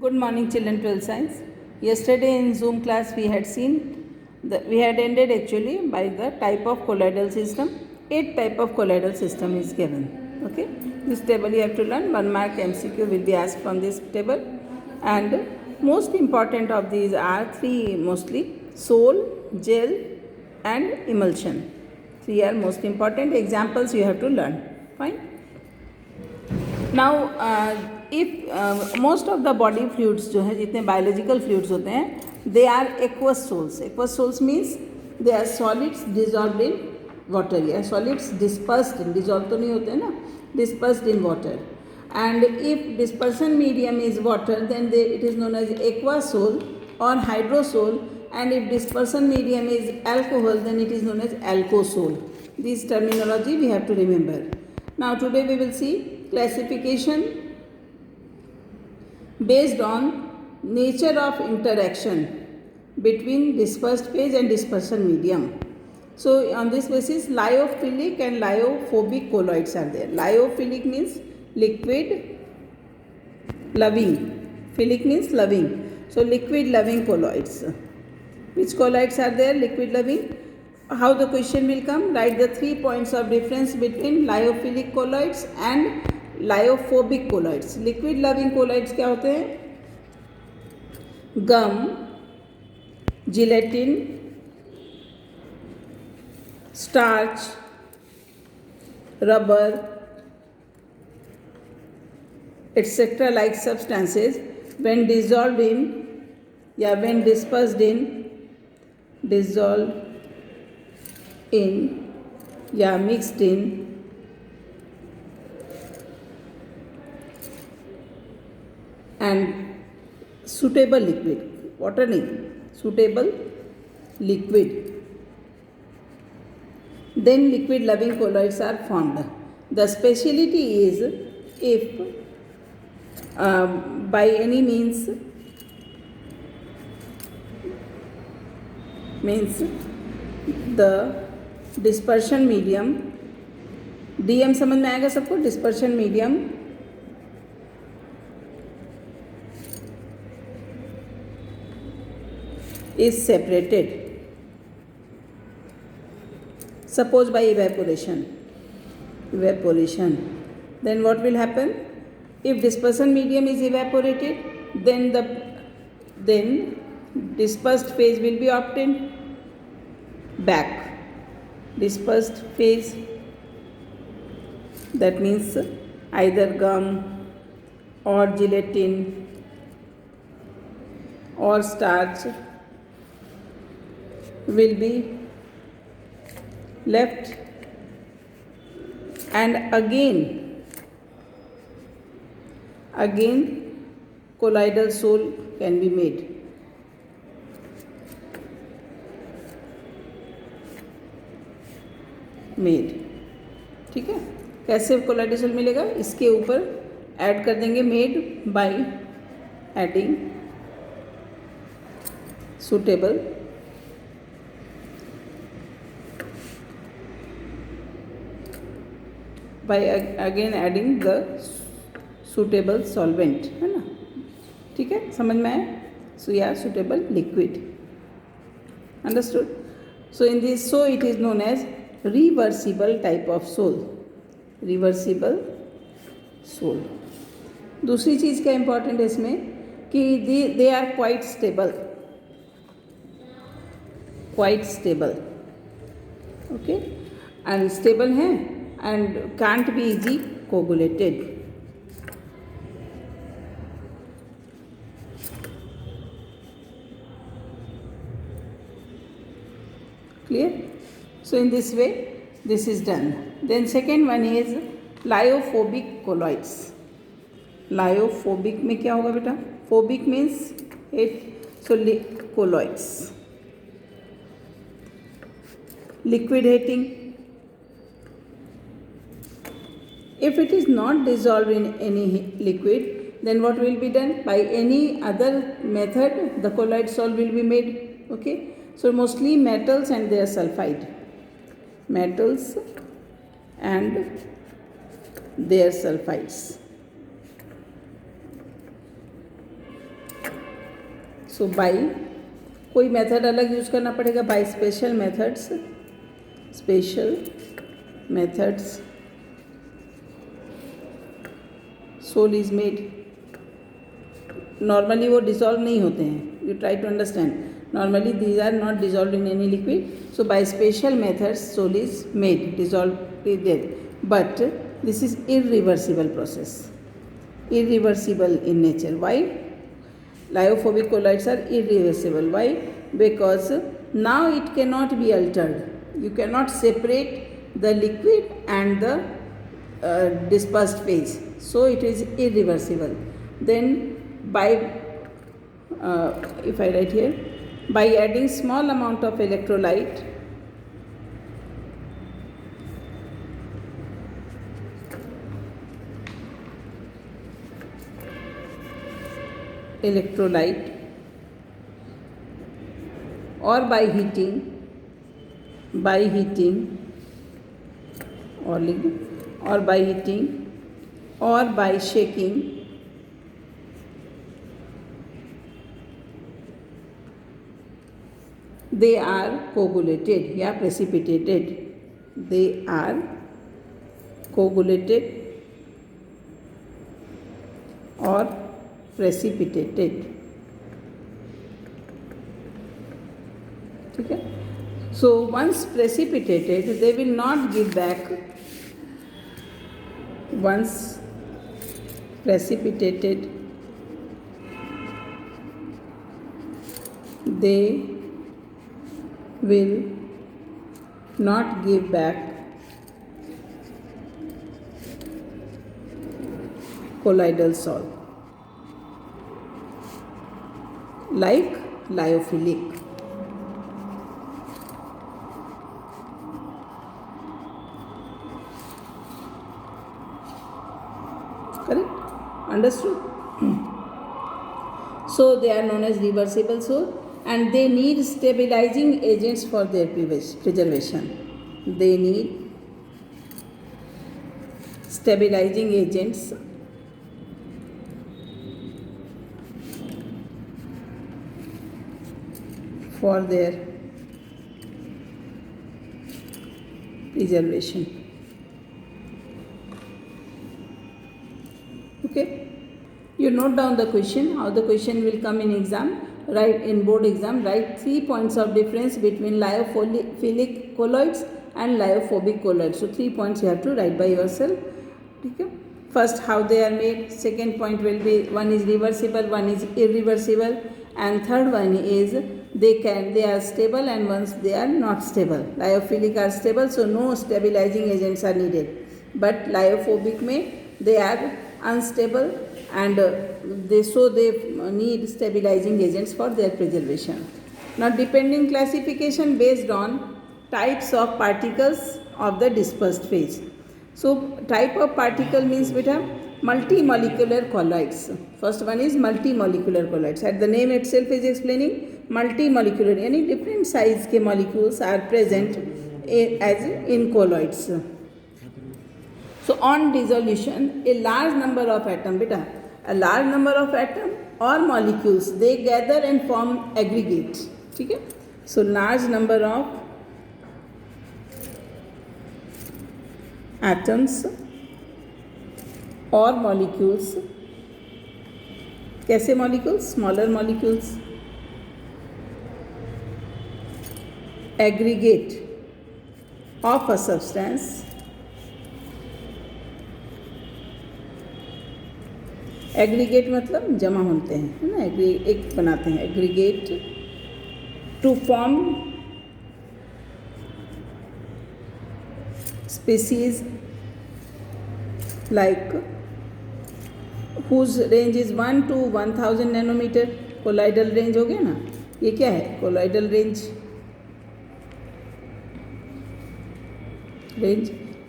Good morning, children. 12th science. Yesterday in Zoom class we had seen that we had ended actually by the type of colloidal system. 8 type of colloidal system is given. Okay, this table you have to learn. 1 mark MCQ will be asked from this table, and most important of these are 3 mostly: sol, gel, and emulsion. 3 are most important examples you have to learn. Fine. Now if most of the body fluids जो है जितने biological fluids होते हैं they are aqueous sols. Aqueous sols means they are solids dissolved in water या solids dispersed in, dissolved तो नहीं होते हैं ना, dispersed in water. And if dispersion medium is water then it is known as aqueous sol or hydrosol, and if dispersion medium is alcohol then it is known as alkosol. This terminology we have to remember. Now today we will see classification based on nature of interaction between dispersed phase and dispersion medium. So on this basis lyophilic and lyophobic colloids are there. Lyophilic means liquid loving, philic means loving, so liquid loving colloids. Which colloids are there? Liquid loving. How the question will come? Write the 3 points of difference between lyophilic colloids and lyophobic colloids. Liquid loving colloids क्या होते हैं? Gum, gelatin, starch, rubber, etc. like substances when dissolved in या when dispersed in, dissolved in या mixed in and suitable liquid, water नहीं, suitable liquid, then liquid loving colloids are formed. The speciality is if by any means the dispersion medium, DM समझ में आएगा सबको? dispersion medium is separated, suppose by evaporation, then what will happen? If dispersion medium is evaporated then dispersed phase will be obtained back. Dispersed phase, that means either gum or gelatin or starch will be left, and again colloidal sol can be made. ठीक है, कैसे colloidal sol मिलेगा? इसके ऊपर add कर देंगे made by adding suitable by again adding the suitable solvent, है ना? ठीक है, समझ में आया? So yeah, suitable liquid. Understood? So in this, so it is known as reversible type of sol. Reversible sol. दूसरी चीज़ क्या इम्पॉर्टेंट है इसमें कि they are quite stable. Okay, and stable हैं and can't be easy coagulated. Clear? So in this way this is done. Then second one is lyophobic colloids. Lyophobic में क्या होगा बेटा? Phobic means hate, so colloids. Liquid hating. If it is not dissolved in any liquid, then what will be done? By any other method, the colloid sol will be made. Okay, so mostly metals and their sulfide. Metals and their sulfides. So by कोई method अलग use करना पड़ेगा, by special methods sol is made. Normally वो dissolve नहीं होते हैं, you try to understand. Normally these are not dissolve in any liquid. So by special methods sol is made, dissolve is there. But this is irreversible process, irreversible in nature. Why? Lyophobic colloids are irreversible. Why? Because now it cannot be altered. You cannot separate the liquid and the dispersed phase. So it is irreversible. Then by if I write here, by adding small amount of electrolyte or by heating or by shaking, they are coagulated या precipitated. They are coagulated or precipitated. ठीक है. So once precipitated, they will not give back. Once precipitated, they will not give back colloidal salt like lyophilic. Correct? Understood? So they are known as reversible salt, and they need stabilizing agents for their preservation. They need stabilizing agents for their preservation. Okay, you note down the question, how the question will come in exam. Write in board exam, write 3 points of difference between lyophilic colloids and lyophobic colloids. So 3 points you have to write by yourself. Okay. First, how they are made. Second point will be, one is reversible, one is irreversible, and third one is they are stable and once they are not stable. Lyophilic are stable, so no stabilizing agents are needed. But lyophobic they are unstable, and they need stabilizing agents for their preservation. Now, depending classification based on types of particles of the dispersed phase. So type of particle means beta multimolecular colloids. First one is multimolecular colloids. At the name itself is explaining multimolecular, any different size के molecules are present as in colloids. So on dissolution, a large number of atom or molecules, they gather and form aggregate. Okay? So large number of atoms or molecules. कैसे molecules? Smaller molecules aggregate of a substance aggregate मतलब जमा होते हैं, है ना, एक बनाते हैं aggregate to form species like whose range is 1 to 1000 nanometre. Colloidal range हो गया ना, ये क्या है कोलाइडल रेंज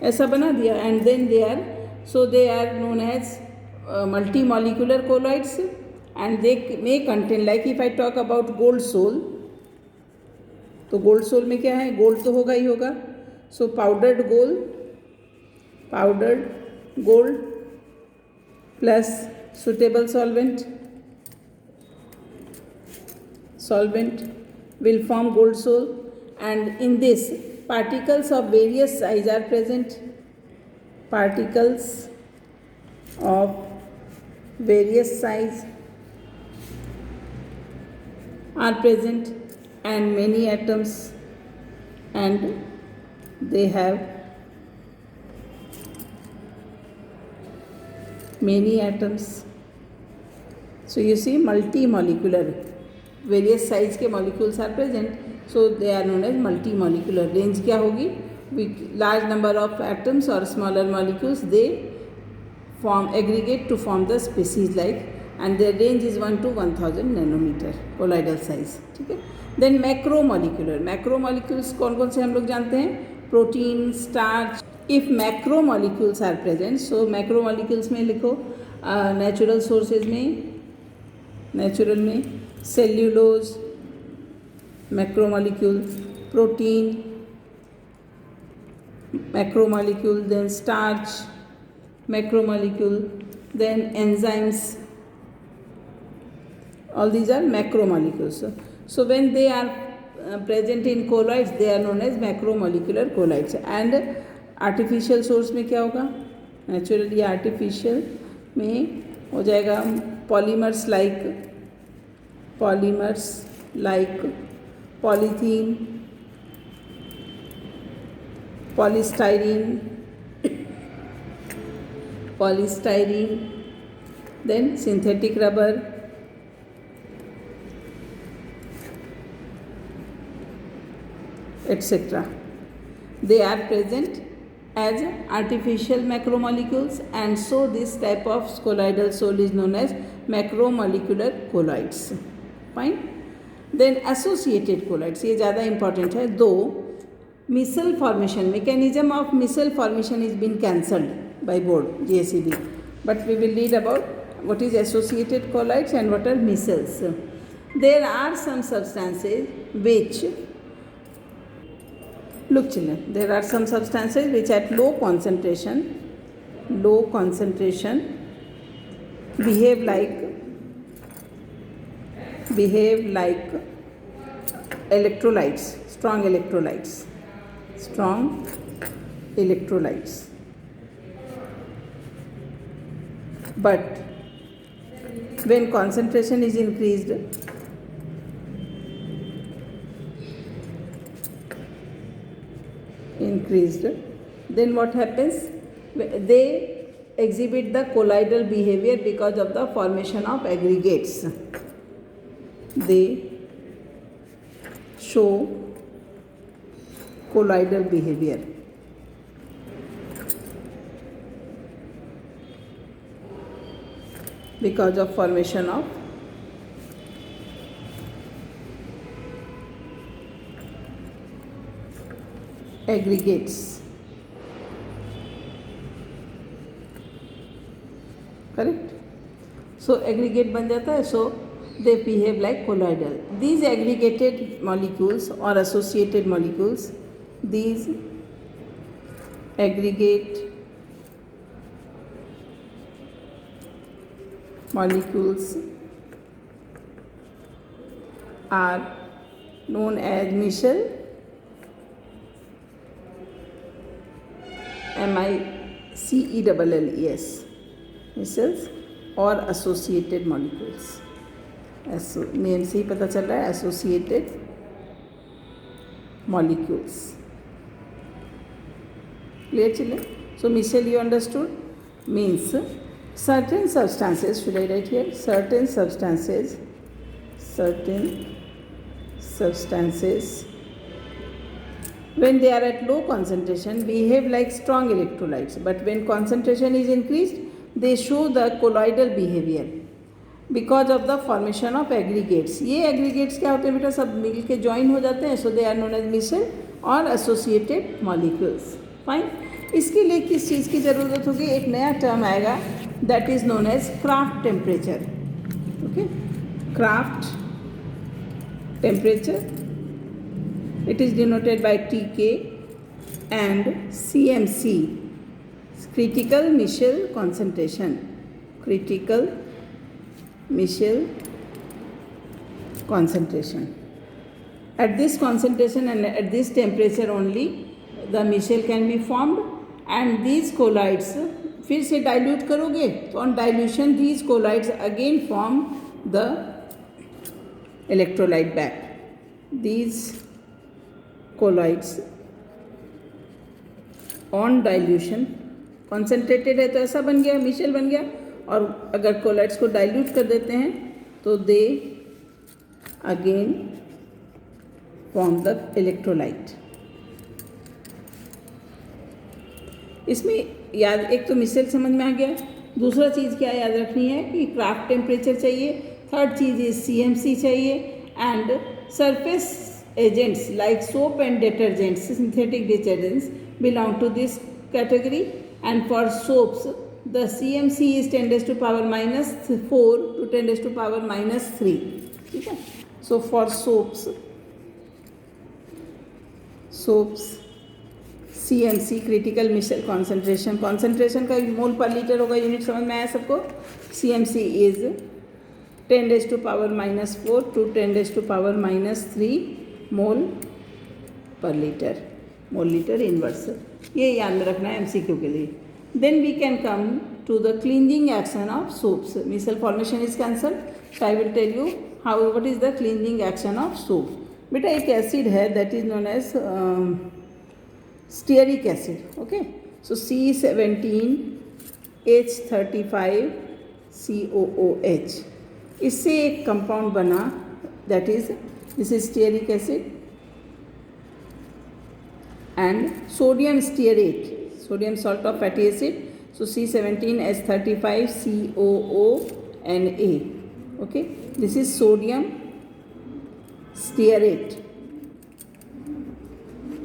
ऐसा बना दिया. And then they are known as multimolecular colloids, and they may contain, like if I talk about gold soul, तो gold soul में क्या है, gold तो होगा ही होगा. So powdered gold plus suitable solvent solvent will form gold soul, and in this particles of various size are present. Particles of various size are present, and many atoms, and they have many atoms. So you see, multi-molecular, various size के molecules are present, so they are known as multi-molecular. Range क्या होगी? With large number of atoms or smaller molecules, they form aggregate to form the species like, and their range is 1 to 1000 nanometer colloidal size. ठीक है. Then macromolecular. Macromolecules कौन कौन से हम लोग जानते हैं? Protein, starch. If macromolecules are present, so macromolecules में लिखो natural sources में, natural में cellulose macromolecule, protein macromolecule, then starch macromolecule, then enzymes. All these are macromolecules. So when they are present in colloids, they are known as macromolecular colloids. And artificial source में क्या होगा? Naturally artificial में हो जाएगा polymers like polythene, polystyrene, then synthetic rubber, etc. They are present as artificial macromolecules, and so this type of colloidal soul is known as macromolecular colloids. Fine. Then associated colloids, ये ज़्यादा important है. Though micelle formation, mechanism of micelle formation is been cancelled by board JCB, but we will read about what is associated colloids and what are micelles. There are some substances which, look children, there are some substances which at low concentration behave like electrolytes, strong electrolytes. But when concentration is increased, then what happens? They exhibit the colloidal behavior because of the formation of aggregates. They show colloidal behavior. Because of formation of aggregates. Correct? So aggregate बन जाता है, so they behave like colloidal. These aggregated molecules or associated molecules, these aggregate molecules are known as micelle, MICELLES, micelles or associated molecules. Name से ही पता चल रहा है, associated molecules. Clear children? So micelle you understood means certain substances, should I write here? Certain substances when they are at low concentration behave like strong electrolytes, but when concentration is increased they show the colloidal behavior because of the formation of aggregates. ये aggregates क्या होते हैं बेटा? सब मिल के join हो जाते हैं, so they are known as micelle or associated molecules. Fine. इसके लिए किस चीज़ की ज़रूरत होगी? एक नया टर्म आएगा, that is known as Kraft temperature. Okay, Kraft temperature. It is denoted by TK and CMC, critical micelle concentration. Critical micelle concentration. At this concentration and at this temperature only the micelle can be formed, and these colloids फिर से dilute करोगे तो on dilution these colloids again form the electrolyte back. These colloids on dilution, concentrated है तो ऐसा बन गया, Michel बन गया, और अगर colloids को dilute कर देते हैं तो they again form the electrolyte. इसमें याद, एक तो मिशेल समझ में आ गया, दूसरा चीज़ क्या याद रखनी है कि क्राफ्ट टेम्परेचर चाहिए, थर्ड चीज़ इज CMC चाहिए, and surface agents like soap and detergents, synthetic detergents belong to this category, and for soaps the CMC is 10⁻⁴ to 10⁻⁻3. ठीक है. So for soaps CMC critical micelle concentration का मोल पर litre होगा, unit समझ में आया सबको. CMC is 10⁻⁴ to 10⁻³ मोल पर लीटर, मोल लीटर इनवर्स. ये याद में रखना है MCQ के लिए. Then we can come to the cleansing action of soaps. Micelle formation is cancelled. So I will tell you what is the cleansing action of soap. बेटा एक acid है that is known as stearic acid. Okay. So C17H35COOH. इससे एक compound बना that is this is stearic acid and sodium stearate, sodium salt of fatty acid. So C17H35COONA. Okay, this is sodium stearate.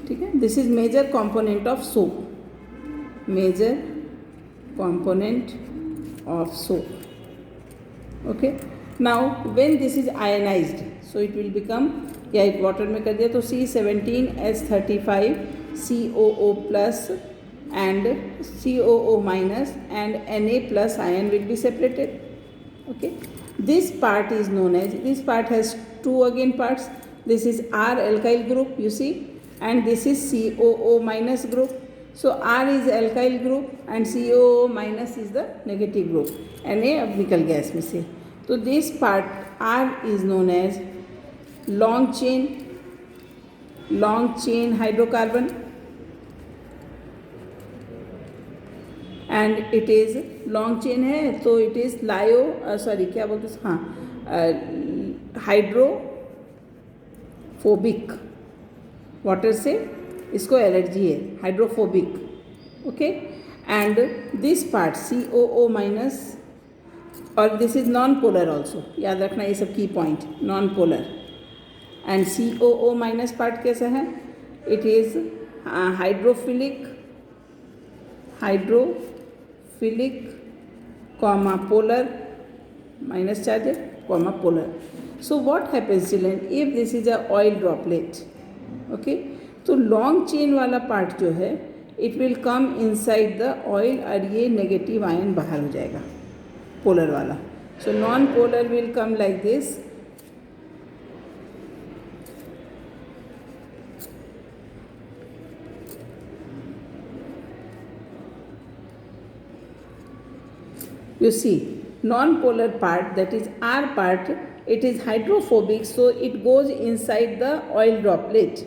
ठीक है. This is major component of soap. Major component of soap. Okay. Now when this is ionized, so it will become, या एक water में कर दिया तो C17H35COO plus and COO minus and Na plus ion will be separated. Okay. This part is known as, this part has two again parts. This is R alkyl group, you see, and this is COO minus group. So R is alkyl group and COO minus is the negative group. Na अब निकल गया इसमें से. तो this part R is known as long chain hydrocarbon, and it is long chain है तो it is क्या बोलते हैं, हाँ, हाइड्रोफोबिक. वाटर से इसको एलर्जी है, hydrophobic. Okay. And this part COO minus, और this is non polar also, याद रखना ये सब की point, non polar. And COO minus part कैसा है, it is hydrophilic comma polar, minus charge comma polar. So what happens children if this is a oil droplet. Okay. तो long chain वाला part जो है it will come inside the oil और ये negative ion बाहर हो जाएगा, polar वाला. So non polar will come like this. You see, non-polar part, that is R part, it is hydrophobic, so it goes inside the oil droplet.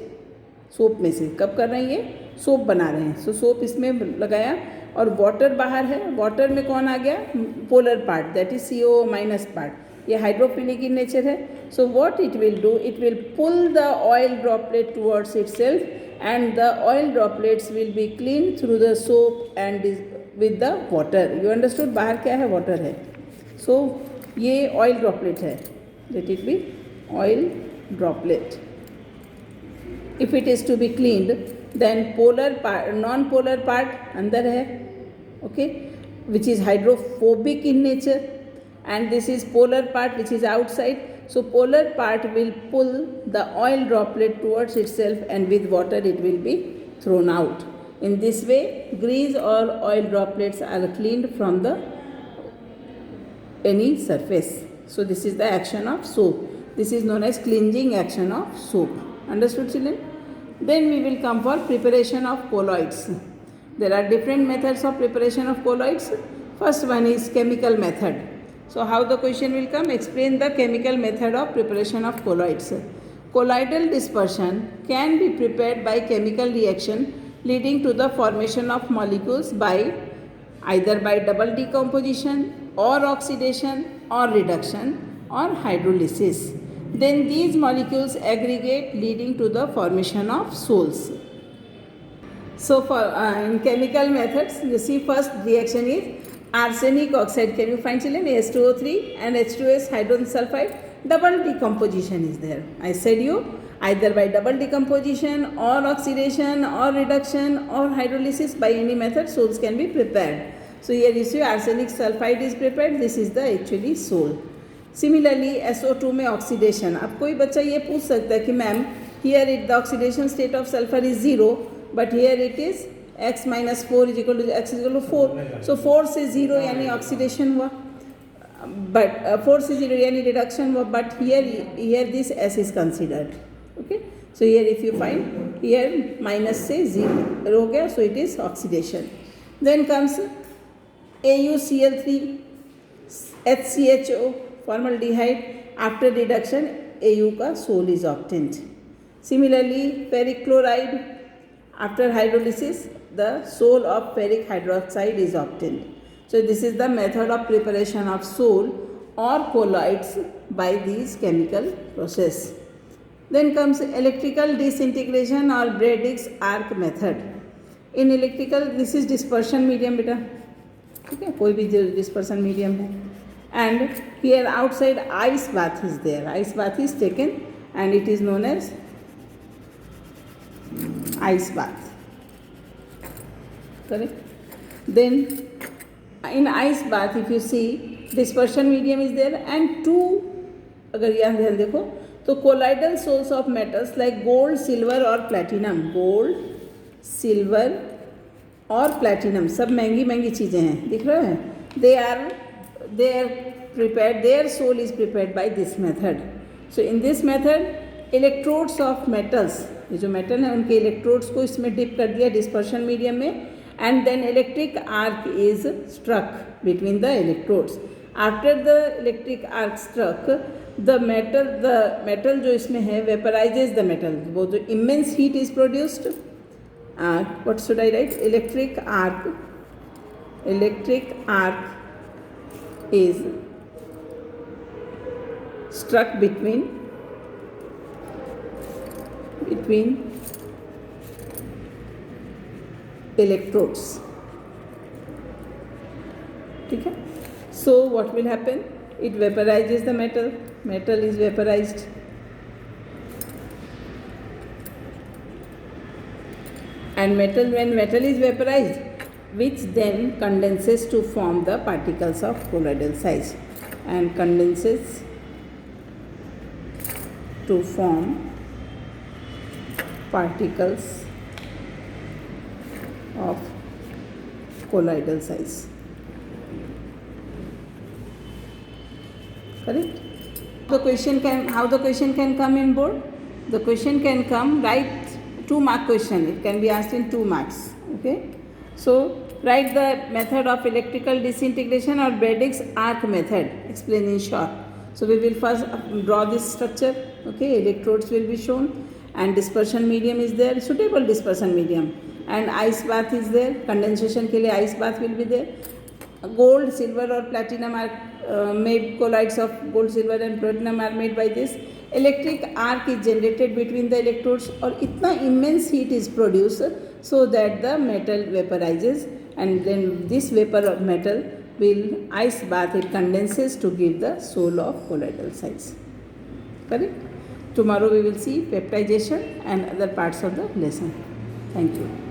Soap में से कब कर रहे हैं, ये सोप बना रहे हैं. सो सोप इसमें लगाया और वाटर बाहर है. वाटर में कौन आ गया, polar part, that is COO minus part. ये हाइड्रोफिलिक इन नेचर है. So what it will do, it will pull the oil droplet towards itself and the oil droplets will be clean through the soap and with the water. You understood, बाहर क्या है, water है. So ये oil droplet है, let it be oil droplet. If it is to be cleaned, then polar part, non-polar part अंदर है, okay, which is hydrophobic in nature, and this is polar part which is outside. So polar part will pull the oil droplet towards itself and with water it will be thrown out. In this way, grease or oil droplets are cleaned from the any surface. So this is the action of soap. This is known as cleansing action of soap. Understood, children? Then we will come for preparation of colloids. There are different methods of preparation of colloids. First one is chemical method. So how the question will come? Explain the chemical method of preparation of colloids. Colloidal dispersion can be prepared by chemical reaction leading to the formation of molecules by either by double decomposition or oxidation or reduction or hydrolysis. Then these molecules aggregate leading to the formation of sols. So for in chemical methods, you see first reaction is arsenic oxide. Can you find, children? H2O3 and H2S hydrogen sulfide. Double decomposition is there. I said you either by double decomposition or oxidation or reduction or hydrolysis, by any method sols can be prepared. So here you see arsenic sulfide is prepared. This is the actually sol. Similarly SO2 में oxidation. अब कोई बच्चा ये पूछ सकता है कि ma'am here it the oxidation state of sulfur is 0 but here it is x minus 4 is equal to x is equal to 4. So 4 से 0 यानी oxidation हुआ, but 4 से 0 यानी reduction हुआ, but here this S is considered. Okay, so here if you find here minus से 0 हो गया, so it is oxidation. Then comes AuCl3 HCHO formaldehyde. After reduction Au का sol is obtained. Similarly ferric chloride, after hydrolysis the sol of ferric hydroxide is obtained. So this is the method of preparation of sol or colloids by these chemical process. Then comes electrical disintegration or Bragdon's arc method. In electrical, this is dispersion medium beta. Okay, कोई भी dispersion medium है. And here outside ice bath is there. Ice bath is taken and it is known as ice bath. Correct? Then in ice bath if you see dispersion medium is there and two, अगर यहाँ ध्यान देखो तो colloidal sols of metals like gold, silver और platinum. Gold, silver और platinum सब महंगी चीज़ें हैं, दिख रहा है? They are prepared, their sol is prepared by this method. So in this method electrodes of metals, ये जो metal है उनके electrodes को इसमें dip कर दिया dispersion medium में, and then electric arc is struck between the electrodes. After the electric arc struck, the metal जो इसमें है vaporizes the metal. वो जो immense heat is produced, what should I write? Electric arc is struck between electrodes. ठीक है? So what will happen? It vaporizes the metal. Metal is vaporized. And when metal is vaporized, which then condenses to form the particles of colloidal size, and condenses to form particles of colloidal size. Correct? How the question can come in board? The question can come, write 2-mark question. It can be asked in 2 marks. Okay? So write the method of electrical disintegration or Bragdon's arc method. Explain in short. So we will first draw this structure. Okay, electrodes will be shown and dispersion medium is there, suitable dispersion medium, and ice bath is there. Condensation के लिए ice bath will be there. Gold, silver or platinum are made, colloids of gold, silver and platinum are made by this. Electric arc is generated between the electrodes और इतना immense heat is produced so that the metal vaporizes, and then this vapor of metal will ice bath, it condenses to give the sol of colloidal size. Correct? Tomorrow we will see peptidation and other parts of the lesson. Thank you.